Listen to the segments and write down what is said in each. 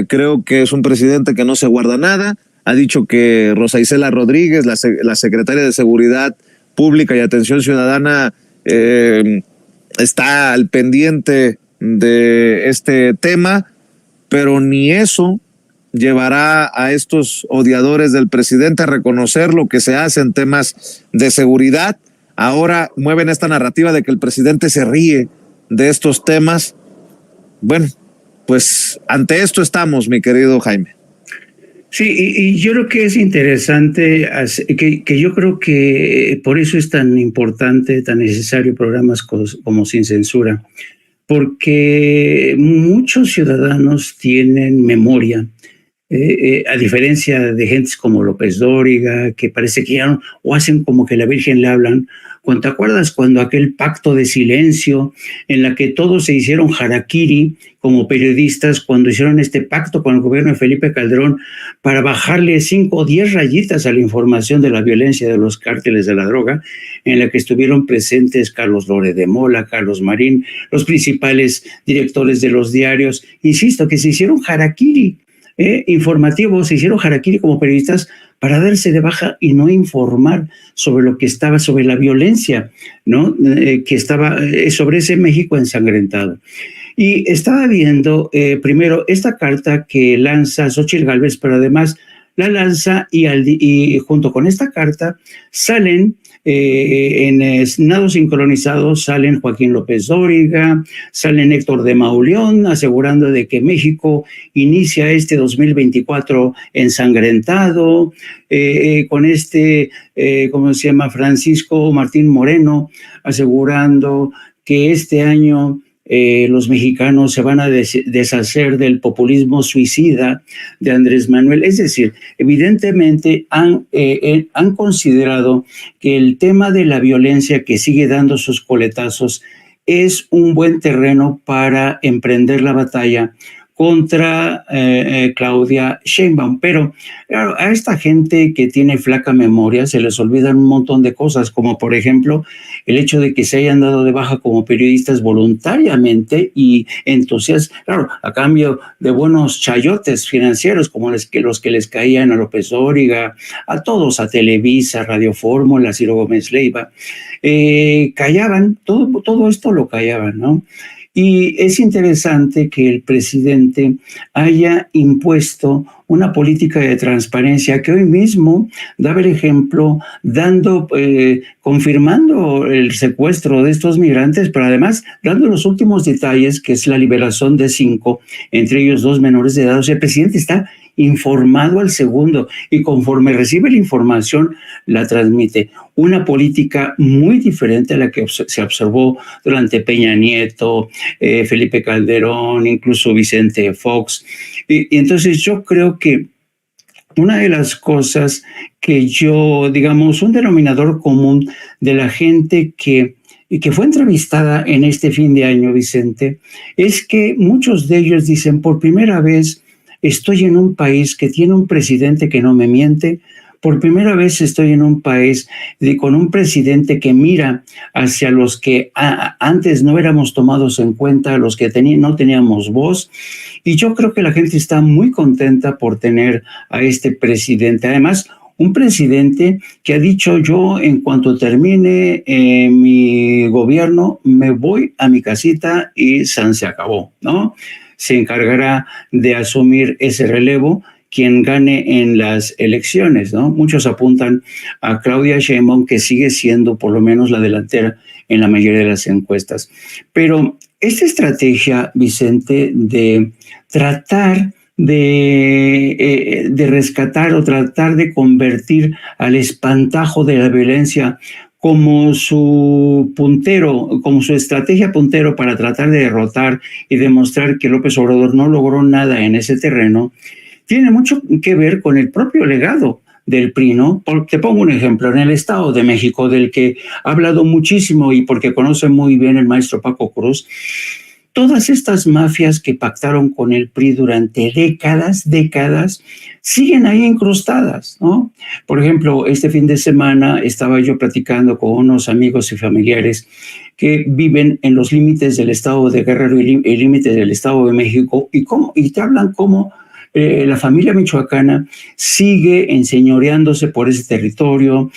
Creo que es un presidente que no se guarda nada. Ha dicho que Rosa Isela Rodríguez, la secretaria de Seguridad Pública y Atención Ciudadana, está al pendiente de este tema, pero ni eso llevará a estos odiadores del presidente a reconocer lo que se hace en temas de seguridad. Ahora mueven esta narrativa de que el presidente se ríe de estos temas. Bueno, pues ante esto estamos, mi querido Jaime. Sí, y yo creo que es interesante, que yo creo que por eso es tan importante, tan necesario programas como Sin Censura, porque muchos ciudadanos tienen memoria, a diferencia de gentes como López Dóriga, que parece que ya no, o hacen como que la Virgen le hablan. ¿Te acuerdas cuando aquel pacto de silencio en la que todos se hicieron harakiri como periodistas, cuando hicieron este pacto con el gobierno de Felipe Calderón para bajarle 5 o 10 rayitas a la información de la violencia de los cárteles de la droga, en la que estuvieron presentes Carlos Lore de Mola, Carlos Marín, los principales directores de los diarios? Insisto, que se hicieron harakiri informativos, se hicieron harakiri como periodistas para darse de baja y no informar sobre lo que estaba, sobre la violencia, ¿no? Que estaba sobre ese México ensangrentado. Y estaba viendo primero esta carta que lanza Xóchitl Gálvez, pero además la lanza y junto con esta carta salen en nado sincronizado, salen Joaquín López Dóriga, salen Héctor de Mauleón asegurando de que México inicia este 2024 ensangrentado, con ¿cómo se llama? Francisco Martín Moreno asegurando que este año los mexicanos se van a deshacer del populismo suicida de Andrés Manuel. Es decir, evidentemente han considerado que el tema de la violencia que sigue dando sus coletazos es un buen terreno para emprender la batalla contra Claudia Sheinbaum. Pero claro, a esta gente que tiene flaca memoria se les olvidan un montón de cosas, como por ejemplo el hecho de que se hayan dado de baja como periodistas voluntariamente y entusiastas, claro, a cambio de buenos chayotes financieros como los que les caían a López Dóriga, a todos, a Televisa, Radio Fórmula, Ciro Gómez Leiva, callaban, todo esto lo callaban, ¿no? Y es interesante que el presidente haya impuesto una política de transparencia que hoy mismo daba el ejemplo, confirmando el secuestro de estos migrantes, pero además dando los últimos detalles, que es la liberación de 5, entre ellos 2 menores de edad. O sea, el presidente está informado al segundo y conforme recibe la información la transmite. Una política muy diferente a la que se observó durante Peña Nieto, Felipe Calderón, incluso Vicente Fox. Y entonces yo creo que una de las cosas que un denominador común de la gente que fue entrevistada en este fin de año, Vicente, es que muchos de ellos dicen: por primera vez estoy en un país que tiene un presidente que no me miente. Por primera vez estoy en un país con un presidente que mira hacia los que antes no éramos tomados en cuenta, los que no teníamos voz. Y yo creo que la gente está muy contenta por tener a este presidente. Además, un presidente que ha dicho: yo en cuanto termine mi gobierno me voy a mi casita y se acabó, ¿no? Se encargará de asumir ese relevo quien gane en las elecciones, ¿no? Muchos apuntan a Claudia Sheinbaum, que sigue siendo por lo menos la delantera en la mayoría de las encuestas. Pero esta estrategia, Vicente, de tratar de rescatar o tratar de convertir al espantajo de la violencia como su puntero, como su estrategia puntero para tratar de derrotar y demostrar que López Obrador no logró nada en ese terreno, tiene mucho que ver con el propio legado del PRI, ¿no? Te pongo un ejemplo: en el Estado de México, del que ha hablado muchísimo y porque conoce muy bien el maestro Paco Cruz, todas estas mafias que pactaron con el PRI durante décadas, siguen ahí incrustadas, ¿no? Por ejemplo, este fin de semana estaba yo platicando con unos amigos y familiares que viven en los límites del estado de Guerrero y límites del Estado de México, y te hablan cómo la familia michoacana sigue enseñoreándose por ese territorio,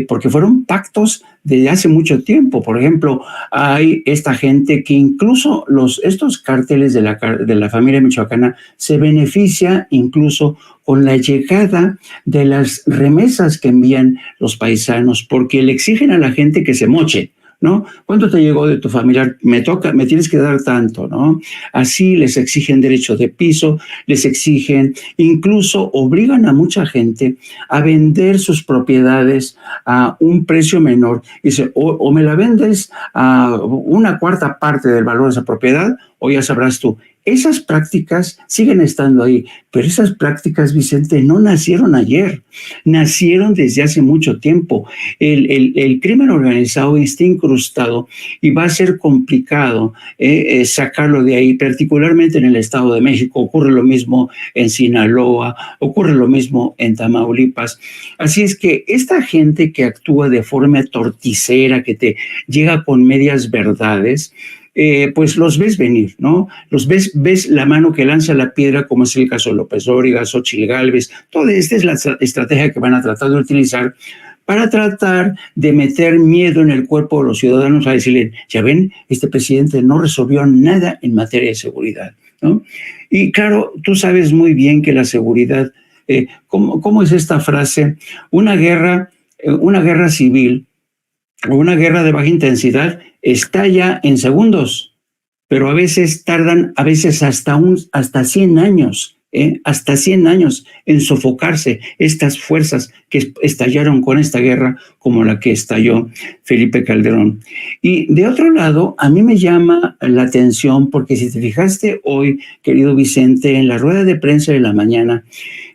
porque fueron pactos desde hace mucho tiempo. Por ejemplo, hay esta gente que incluso estos cárteles de la familia michoacana se beneficia incluso con la llegada de las remesas que envían los paisanos, porque le exigen a la gente que se moche, ¿no? ¿Cuánto te llegó de tu familiar? Me tienes que dar tanto, ¿no? Así les exigen derecho de piso, les exigen, incluso obligan a mucha gente a vender sus propiedades a un precio menor. Dice, o me la vendes a una cuarta parte del valor de esa propiedad, o ya sabrás tú. Esas prácticas siguen estando ahí, pero esas prácticas, Vicente, no nacieron ayer, nacieron desde hace mucho tiempo. El crimen organizado está incrustado y va a ser complicado sacarlo de ahí, particularmente en el Estado de México. Ocurre lo mismo en Sinaloa, ocurre lo mismo en Tamaulipas. Así es que esta gente que actúa de forma torticera, que te llega con medias verdades, pues los ves venir, ¿no? Los ves la mano que lanza la piedra, como es el caso de López Dóriga, Xóchitl Gálvez. Toda esta es la estrategia que van a tratar de utilizar para tratar de meter miedo en el cuerpo de los ciudadanos, a decirle, ya ven, este presidente no resolvió nada en materia de seguridad, ¿no? Y claro, tú sabes muy bien que la seguridad, ¿cómo es esta frase? Una guerra civil o una guerra de baja intensidad estalla en segundos, pero a veces tardan, hasta 100 años, hasta 100 años en sofocarse estas fuerzas que estallaron con esta guerra, como la que estalló Felipe Calderón. Y de otro lado, a mí me llama la atención, porque si te fijaste hoy, querido Vicente, en la rueda de prensa de la mañana,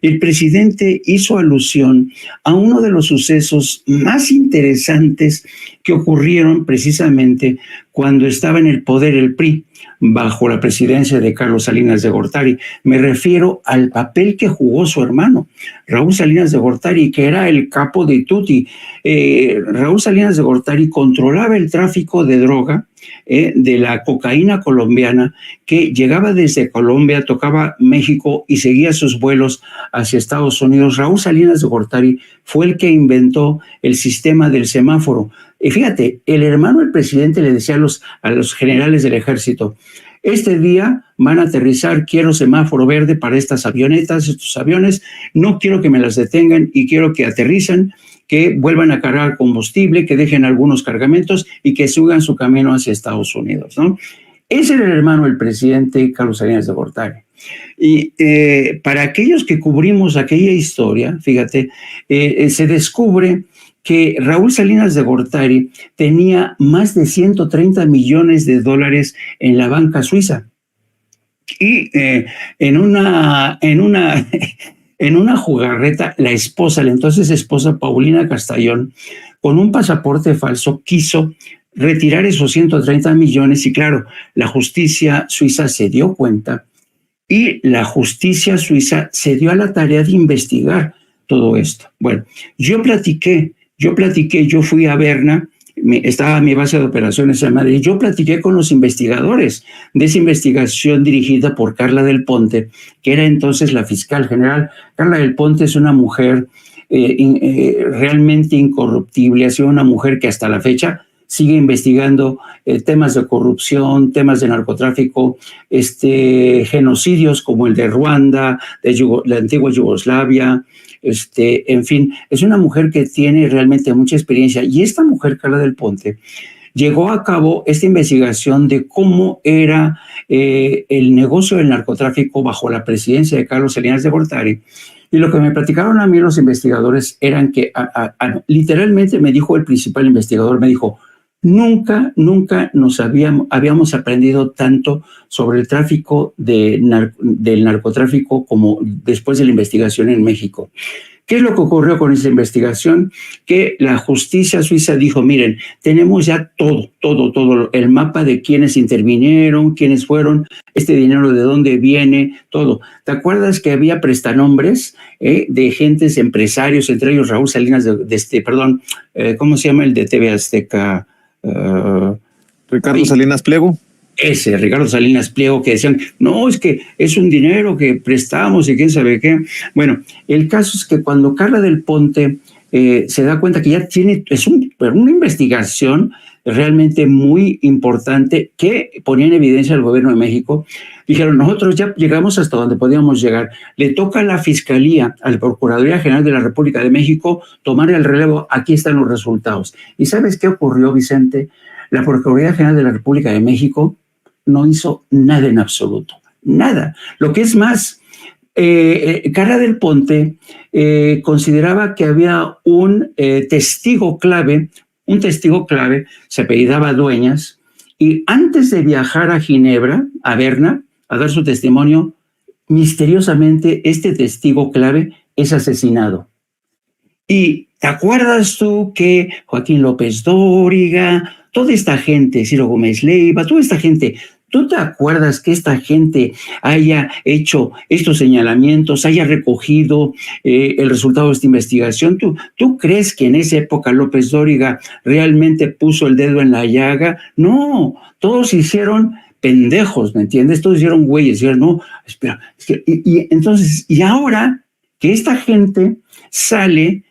el presidente hizo alusión a uno de los sucesos más interesantes que ocurrieron precisamente cuando estaba en el poder el PRI, bajo la presidencia de Carlos Salinas de Gortari. Me refiero al papel que jugó su hermano, Raúl Salinas de Gortari, que era el capo de tutti. Raúl Salinas de Gortari controlaba el tráfico de droga, de la cocaína colombiana, que llegaba desde Colombia, tocaba México y seguía sus vuelos hacia Estados Unidos. Raúl Salinas de Gortari fue el que inventó el sistema del semáforo. Y fíjate, el hermano del presidente le decía a los generales del ejército, este día van a aterrizar, quiero semáforo verde para estas avionetas, estos aviones, no quiero que me las detengan y quiero que aterrizan, que vuelvan a cargar combustible, que dejen algunos cargamentos y que sigan su camino hacia Estados Unidos, ¿no? Ese era el hermano del presidente Carlos Salinas de Gortari. Y para aquellos que cubrimos aquella historia, fíjate, se descubre que Raúl Salinas de Gortari tenía más de 130 millones de dólares en la banca suiza. Y en una jugarreta, la entonces esposa Paulina Castellón, con un pasaporte falso, quiso retirar esos 130 millones y claro, la justicia suiza se dio cuenta y la justicia suiza se dio a la tarea de investigar todo esto. Bueno, yo fui a Berna, estaba mi base de operaciones en Madrid, yo platiqué con los investigadores de esa investigación dirigida por Carla del Ponte, que era entonces la fiscal general. Carla del Ponte es una mujer realmente incorruptible, ha sido una mujer que hasta la fecha sigue investigando temas de corrupción, temas de narcotráfico, genocidios como el de Ruanda, de la antigua Yugoslavia, en fin, es una mujer que tiene realmente mucha experiencia. Y esta mujer, Carla del Ponte, llevó a cabo esta investigación de cómo era el negocio del narcotráfico bajo la presidencia de Carlos Salinas de Gortari. Y lo que me platicaron a mí los investigadores eran que, literalmente me dijo el principal investigador, me dijo, nunca nos habíamos aprendido tanto sobre el tráfico del narcotráfico como después de la investigación en México. ¿Qué es lo que ocurrió con esa investigación? Que la justicia suiza dijo, miren, tenemos ya todo, el mapa de quiénes intervinieron, quiénes fueron, este dinero de dónde viene, todo. ¿Te acuerdas que había prestanombres de gentes, empresarios, entre ellos Raúl Salinas ¿cómo se llama el de TV Azteca? Ricardo Salinas Pliego. ese Ricardo Salinas Pliego, que decían, no, es que es un dinero que prestamos y quién sabe qué. Bueno, el caso es que cuando Carla del Ponte se da cuenta que ya tiene, una investigación realmente muy importante que ponía en evidencia al gobierno de México, dijeron, nosotros ya llegamos hasta donde podíamos llegar. Le toca a la Fiscalía, a la Procuraduría General de la República de México, tomar el relevo. Aquí están los resultados. ¿Y sabes qué ocurrió, Vicente? La Procuraduría General de la República de México no hizo nada en absoluto, nada. Lo que es más, Carla del Ponte consideraba que había un testigo clave, se apellidaba Dueñas, y antes de viajar a Ginebra, a Berna, a dar su testimonio, misteriosamente este testigo clave es asesinado. Y ¿te acuerdas tú que Joaquín López Dóriga, toda esta gente, Ciro Gómez Leiva, toda esta gente, ¿tú te acuerdas que esta gente haya hecho estos señalamientos, haya recogido el resultado de esta investigación? ¿Tú crees que en esa época López Dóriga realmente puso el dedo en la llaga? No, todos hicieron pendejos, ¿me entiendes? Todos hicieron güeyes, dijeron, no, espera, entonces, y ahora que esta gente sale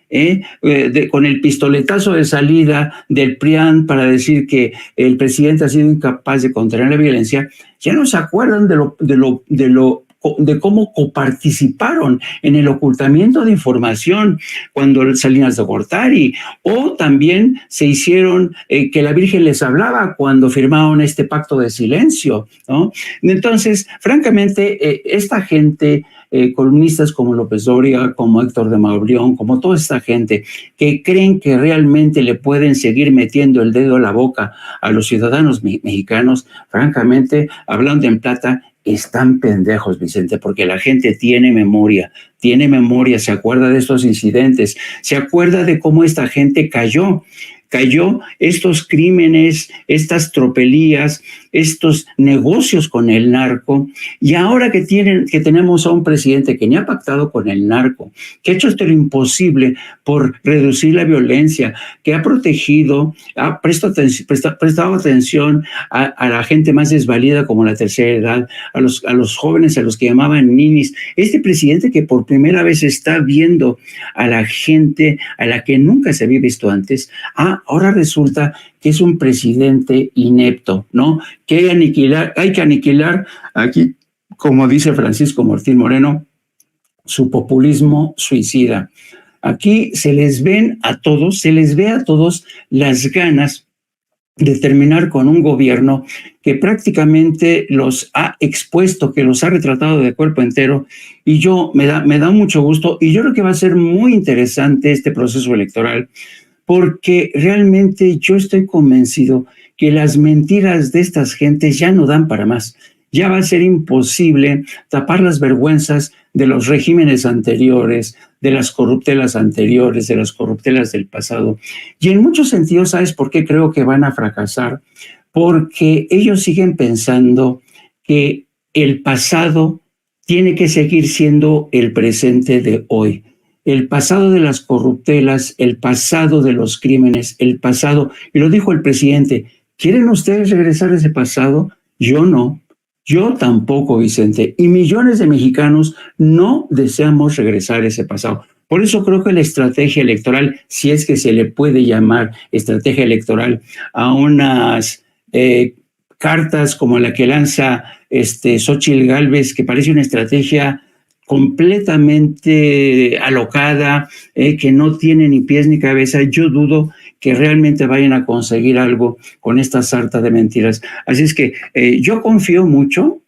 con el pistoletazo de salida del PRIAN para decir que el presidente ha sido incapaz de contener la violencia, ya no se acuerdan de cómo coparticiparon en el ocultamiento de información cuando Salinas de Gortari, o también se hicieron que la Virgen les hablaba cuando firmaron este pacto de silencio, ¿no? Entonces, francamente, esta gente, columnistas como López Dóriga, como Héctor de Mauleón, como toda esta gente que creen que realmente le pueden seguir metiendo el dedo a la boca a los ciudadanos mexicanos, francamente, hablando en plata, están pendejos, Vicente, porque la gente tiene memoria, se acuerda de estos incidentes, se acuerda de cómo esta gente cayó estos crímenes, estas tropelías, estos negocios con el narco, y ahora que tenemos a un presidente que ni ha pactado con el narco, que ha hecho esto lo imposible por reducir la violencia, que ha protegido, ha prestado atención a la gente más desvalida como la tercera edad, a los jóvenes, a los que llamaban ninis. Este presidente que por primera vez está viendo a la gente a la que nunca se había visto antes, ahora resulta que es un presidente inepto, ¿no? Que hay que aniquilar aquí, como dice Francisco Martín Moreno, su populismo suicida. Aquí se les ve a todos las ganas de terminar con un gobierno que prácticamente los ha expuesto, que los ha retratado de cuerpo entero, y me da mucho gusto, y yo creo que va a ser muy interesante este proceso electoral, porque realmente yo estoy convencido que las mentiras de estas gentes ya no dan para más. Ya va a ser imposible tapar las vergüenzas de los regímenes anteriores, de las corruptelas anteriores, de las corruptelas del pasado. Y en muchos sentidos, ¿sabes por qué creo que van a fracasar? Porque ellos siguen pensando que el pasado tiene que seguir siendo el presente de hoy. El pasado de las corruptelas, el pasado de los crímenes, el pasado, y lo dijo el presidente, ¿quieren ustedes regresar a ese pasado? Yo no, yo tampoco, Vicente, y millones de mexicanos no deseamos regresar a ese pasado. Por eso creo que la estrategia electoral, si es que se le puede llamar estrategia electoral a unas cartas como la que lanza Xóchitl Gálvez, que parece una estrategia completamente alocada, que no tiene ni pies ni cabeza, yo dudo que realmente vayan a conseguir algo con esta sarta de mentiras. Así es que yo confío mucho,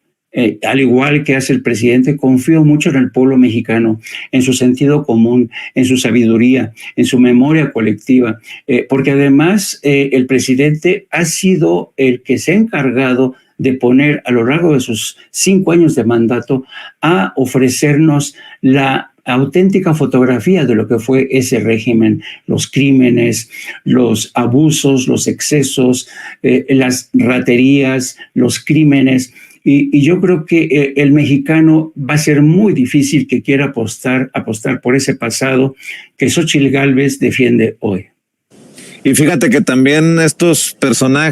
al igual que hace el presidente, confío mucho en el pueblo mexicano, en su sentido común, en su sabiduría, en su memoria colectiva, porque además el presidente ha sido el que se ha encargado de poner a lo largo de sus 5 años de mandato a ofrecernos la auténtica fotografía de lo que fue ese régimen, los crímenes, los abusos, los excesos, las raterías, los crímenes. Y yo creo que el mexicano va a ser muy difícil que quiera apostar por ese pasado que Xóchitl Gálvez defiende hoy. Y fíjate que también estos personajes